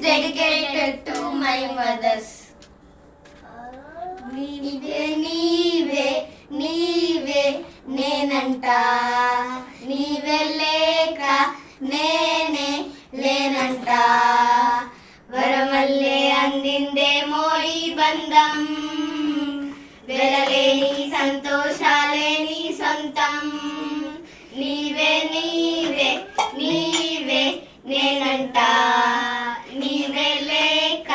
dedicated to my mothers. నీవే నీవే నీవే నేనంట, నీవే లేక నేనే లేనంట. వరమల్లే అందిందేమో ఈ బంధం, వెరలేని సంతోషాలే నీ సొంతం. నీవే నీవే నీవే నేనంట, నీవే లేక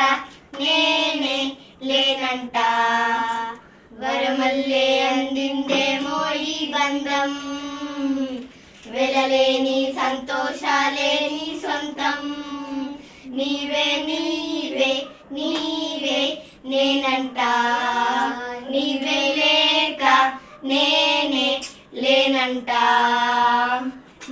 నేనే లేనంట. వరమల్లే అందిందేమో ఈ బంధం, వెలలేని సంతోషాలే నీ సొంతం. నీవే నీవే నీవే నేనంట, నీవే లేక నేనే లేనంట.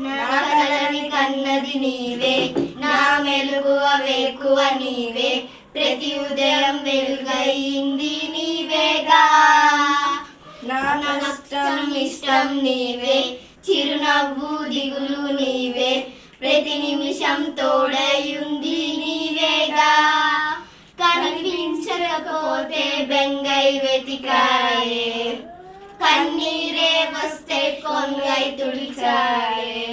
నా కలని కన్నది నీవే, నా మెలుగువ వేకువ నీవే, ప్రతి ఉదయం వెలుగైంది నీవేగా. నా నష్టం ఇష్టం నీవే, చిరునవ్వు దిగులు నీవే, ప్రతి నిమిషం తోడయుంది నీవేగా. కనిపించకపోతే బెంగై వెతికాయే, కన్నీరే వస్తే కొంగై తుడిచాయే.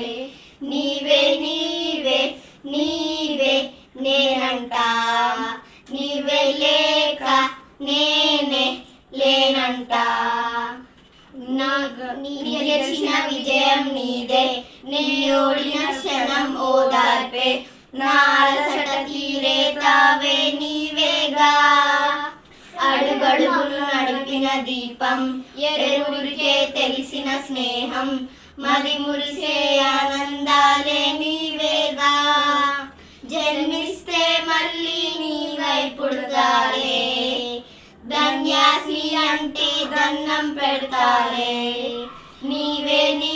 నీవే నీవే నీవే నేనంట, నీవే లేక నేనే లేనంట. నీ గెలిచిన విజయం నీదే, నీ ఓడిన క్షణం ఓదార్పే, నా అలసట తీరే తావే నీవేగా. అడుగడుగులు నడిపిన దీపం, ఎరువురికే తెలిసిన స్నేహం, మది మురిసే ఆనందాలే నీవేగా. జన్మిస్తే మళ్ళీ నీవై పుడతాలే, ధన్యాసి అంటే దన్నం పెడతాలే. నీవే నీ